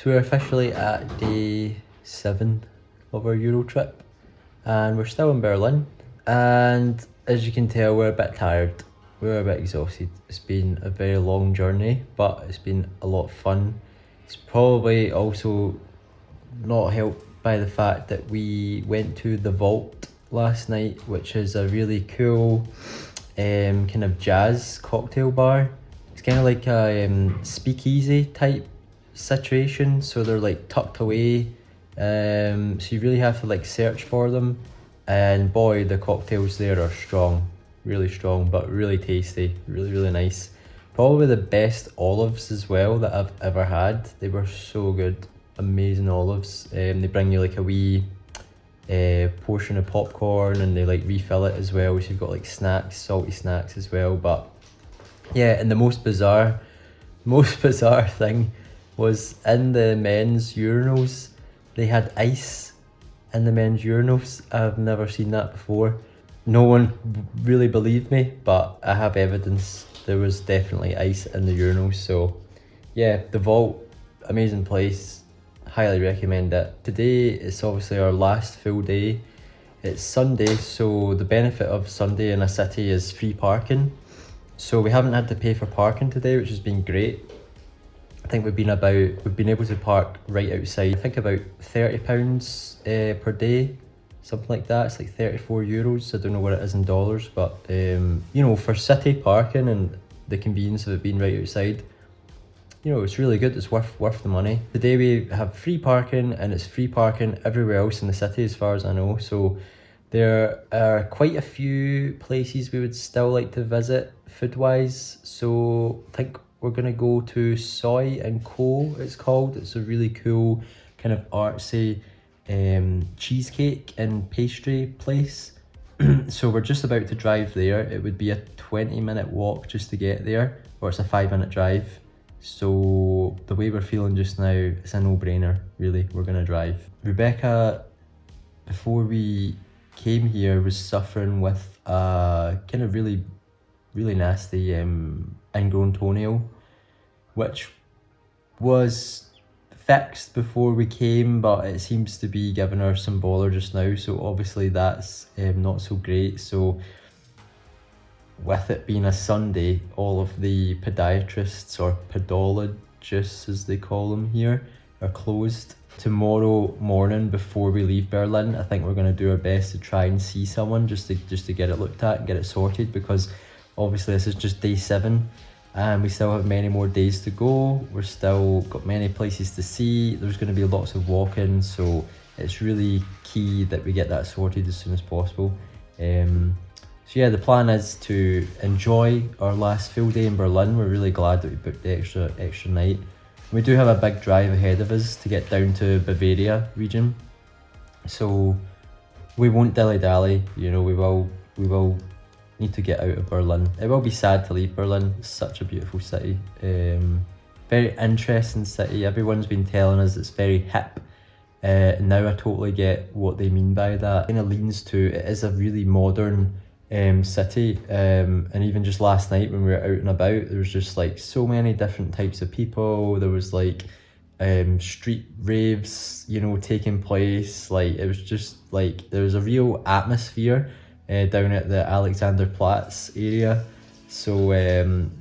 So we're officially at day 7 of our Euro trip and we're still in Berlin, and as you can tell we're a bit tired, we're a bit exhausted. It's been a very long journey but it's been a lot of fun. It's probably also not helped by the fact that we went to the Vault last night, which is a really cool kind of jazz cocktail bar. It's kind of like a speakeasy type situation, so they're like tucked away, so you really have to like search for them, and boy, the cocktails there are strong, really strong, but really tasty, really nice. Probably the best olives as well that I've ever had. They were so good, amazing olives. They bring you like a wee portion of popcorn and they like refill it as well, so you've got like snacks, salty snacks as well. But yeah, and the most bizarre thing was in the men's urinals, they had ice in the men's urinals. I've never seen that before. No one really believed me, but I have evidence. There was definitely ice in the urinals. So yeah, the Vault, amazing place, highly recommend it. Today it's obviously our last full day. It's Sunday, so the benefit of Sunday in a city is free parking. So we haven't had to pay for parking today, which has been great. I think we've been able to park right outside. I think about £30 per day, something like that. It's like 34 euros. I don't know what it is in dollars, but you know, for city parking and the convenience of it being right outside, you know, it's really good. It's worth the money. Today we have free parking, and it's free parking everywhere else in the city as far as I know. So there are quite a few places we would still like to visit food wise. So I think we're gonna go to Soy and Co, it's called. It's a really cool kind of artsy cheesecake and pastry place. So we're just about to drive there. It would be a 20-minute walk just to get there, or it's a 5-minute drive. So the way we're feeling just now, it's a no-brainer, really. We're gonna drive. Rebecca, before we came here, was suffering with a kind of really nasty ingrown toenail, which was fixed before we came, but it seems to be giving her some bother just now, so obviously that's not so great. So with it being a Sunday, all of the podiatrists, or podologists as they call them here, are closed. Tomorrow morning before we leave Berlin, I think we're going to do our best to try and see someone just to get it looked at and get it sorted, because obviously this is just day 7 and we still have many more days to go. We're still got many places to see. There's going to be lots of walking, so it's really key that we get that sorted as soon as possible. So yeah, the plan is to enjoy our last full day in Berlin. We're really glad that we booked the extra night. We do have a big drive ahead of us to get down to Bavaria region, so we won't dilly-dally. You know, we will need to get out of Berlin. It will be sad to leave Berlin. It's such a beautiful city, very interesting city. Everyone's been telling us it's very hip. Now I totally get what they mean by that. It kind of leans to, it is a really modern city, and even just last night when we were out and about, there was just like so many different types of people. There was like street raves, you know, taking place. Like, it was just like, there was a real atmosphere down at the Alexanderplatz area. So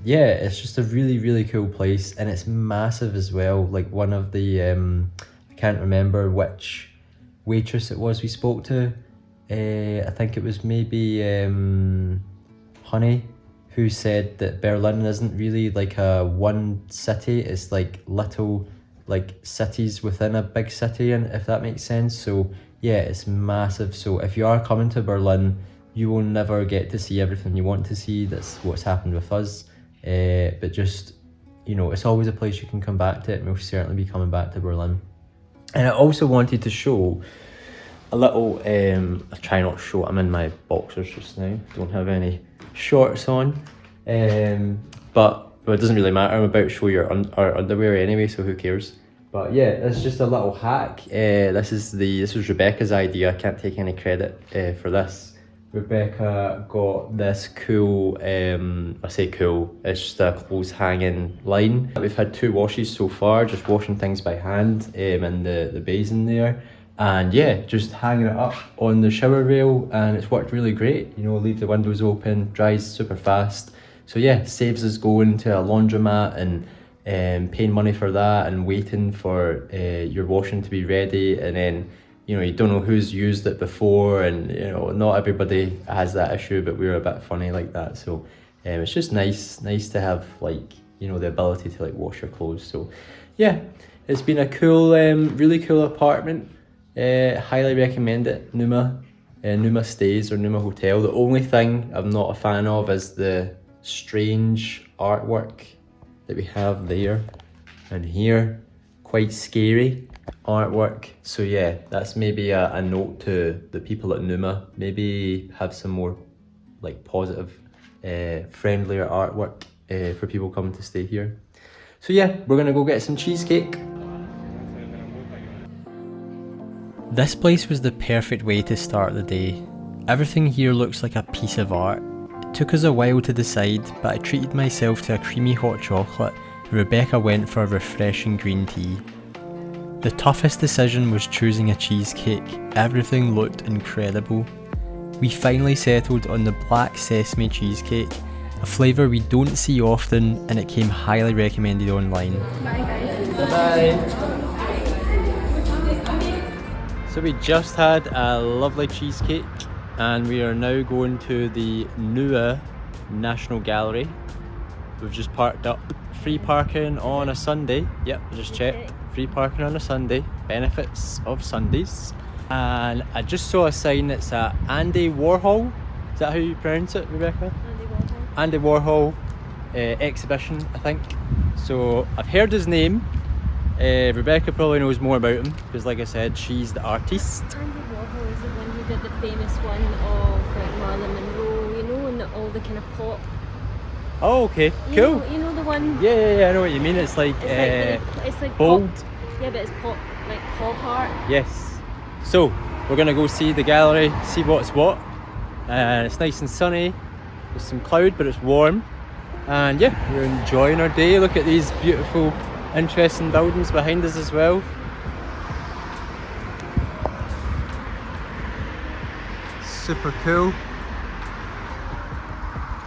yeah, it's just a really cool place, and it's massive as well. Like, one of the I can't remember which waitress it was we spoke to. I think it was maybe Honey, who said that Berlin isn't really like a one city, it's like little like cities within a big city, and if that makes sense. So yeah, it's massive. So if you are coming to Berlin, you will never get to see everything you want to see. That's what's happened with us. But just, you know, it's always a place you can come back to. We'll certainly be coming back to Berlin. And I also wanted to show a little, I try not to show, I'm in my boxers just now, don't have any shorts on, but well, it doesn't really matter. I'm about to show your our underwear anyway, so who cares. But yeah, it's just a little hack. This was Rebecca's idea. I can't take any credit for this, Rebecca got this cool, I say cool, it's just a clothes hanging line. We've had 2 washes so far, just washing things by hand in the basin there. And yeah, just hanging it up on the shower rail, and it's worked really great. You know, leave the windows open, dries super fast. So yeah, saves us going to a laundromat and paying money for that and waiting for your washing to be ready, and then you know, you don't know who's used it before, and you know, not everybody has that issue, but we're a bit funny like that. So it's just nice to have, like, you know, the ability to like wash your clothes. So yeah, it's been a cool, really cool apartment. Highly recommend it. Numa Stays or Numa Hotel. The only thing I'm not a fan of is the strange artwork that we have there and here. Quite scary artwork. So yeah, that's maybe a note to the people at Numa. Maybe have some more like positive, friendlier artwork for people coming to stay here. So yeah, we're gonna go get some cheesecake. This place was the perfect way to start the day. Everything here looks like a piece of art. It took us a while to decide, but I treated myself to a creamy hot chocolate, and Rebecca went for a refreshing green tea. The toughest decision was choosing a cheesecake. Everything looked incredible. We finally settled on the black sesame cheesecake, a flavour we don't see often, and it came highly recommended online. Bye guys. Bye-bye. So we just had a lovely cheesecake, and we are now going to the Nua National Gallery. We've just parked up. Free parking on a Sunday. Yep, I just checked. Free parking on a Sunday. Benefits of Sundays. And I just saw a sign that's a Andy Warhol. Is that how you pronounce it, Rebecca? Andy Warhol exhibition, I think. So I've heard his name. Rebecca probably knows more about him because, like I said, she's the artist. Andy Warhol is the one who did the famous one of like Marilyn Monroe, you know, and all the kind of pop. Oh, okay, cool. You know the one. Yeah, I know what you mean. It's like it's like bold. Pop. Yeah, but it's pop, like pop art. Yes. So we're gonna go see the gallery, see what's what. And it's nice and sunny. There's some cloud, but it's warm. And yeah, we're enjoying our day. Look at these beautiful, interesting buildings behind us as well. Super cool.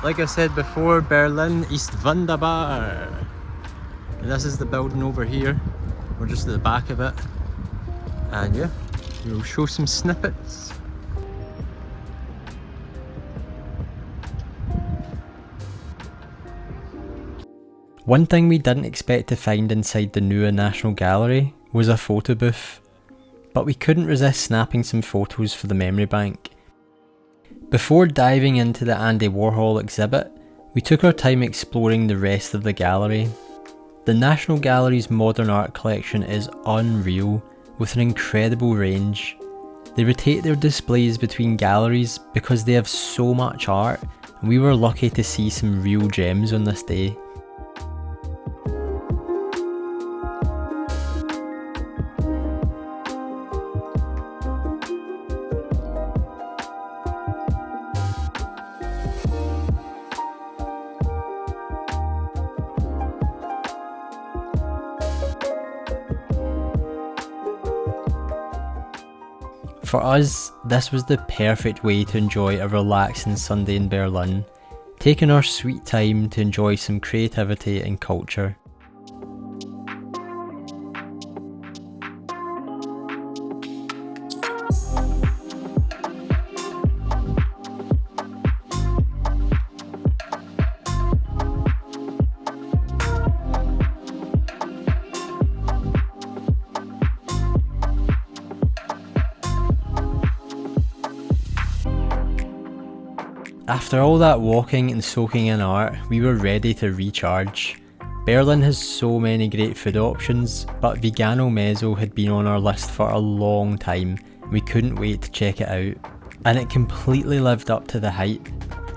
Like I said before, Berlin East Wunderbar. And this is the building over here. We're just at the back of it. And yeah, we'll show some snippets. One thing we didn't expect to find inside the Nua National Gallery was a photo booth, but we couldn't resist snapping some photos for the memory bank. Before diving into the Andy Warhol exhibit, we took our time exploring the rest of the gallery. The National Gallery's modern art collection is unreal, with an incredible range. They rotate their displays between galleries because they have so much art, and we were lucky to see some real gems on this day. For us, this was the perfect way to enjoy a relaxing Sunday in Berlin, taking our sweet time to enjoy some creativity and culture. After all that walking and soaking in art, we were ready to recharge. Berlin has so many great food options, but Vegano Mezzo had been on our list for a long time. We couldn't wait to check it out. And it completely lived up to the hype.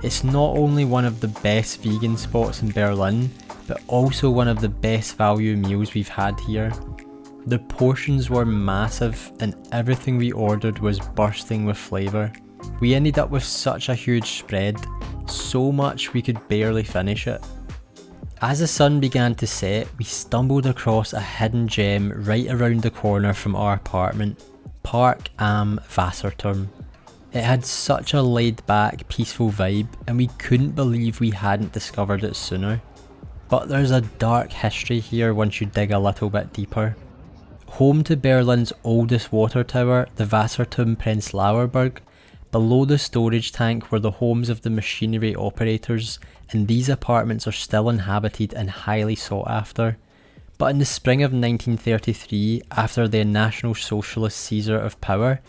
It's not only one of the best vegan spots in Berlin, but also one of the best value meals we've had here. The portions were massive and everything we ordered was bursting with flavour. We ended up with such a huge spread, so much we could barely finish it. As the sun began to set, we stumbled across a hidden gem right around the corner from our apartment, Park am Wasserturm. It had such a laid back, peaceful vibe, and we couldn't believe we hadn't discovered it sooner. But there's a dark history here once you dig a little bit deeper. Home to Berlin's oldest water tower, the Wasserturm Prenzlauer Berg, below the storage tank were the homes of the machinery operators, and these apartments are still inhabited and highly sought after. But in the spring of 1933, after the National Socialist seizure of power,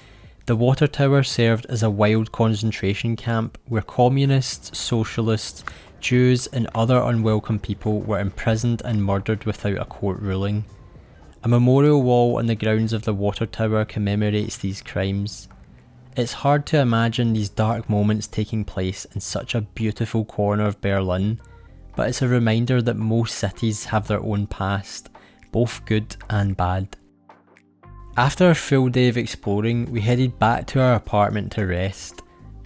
the water tower served as a wild concentration camp where communists, socialists, Jews and other unwelcome people were imprisoned and murdered without a court ruling. A memorial wall on the grounds of the water tower commemorates these crimes. It's hard to imagine these dark moments taking place in such a beautiful corner of Berlin, but it's a reminder that most cities have their own past, both good and bad. After a full day of exploring, we headed back to our apartment to rest.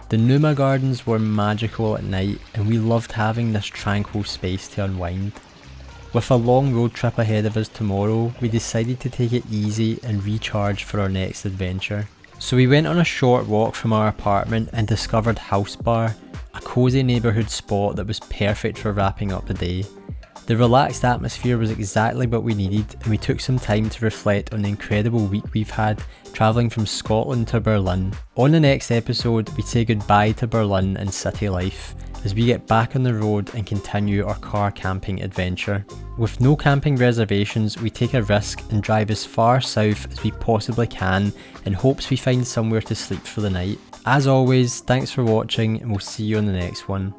The Numa Gardens were magical at night, and we loved having this tranquil space to unwind. With a long road trip ahead of us tomorrow, we decided to take it easy and recharge for our next adventure. So we went on a short walk from our apartment and discovered House Bar, a cosy neighbourhood spot that was perfect for wrapping up the day. The relaxed atmosphere was exactly what we needed, and we took some time to reflect on the incredible week we've had travelling from Scotland to Berlin. On the next episode, we say goodbye to Berlin and city life as we get back on the road and continue our car camping adventure. With no camping reservations, we take a risk and drive as far south as we possibly can in hopes we find somewhere to sleep for the night. As always, thanks for watching, and we'll see you on the next one.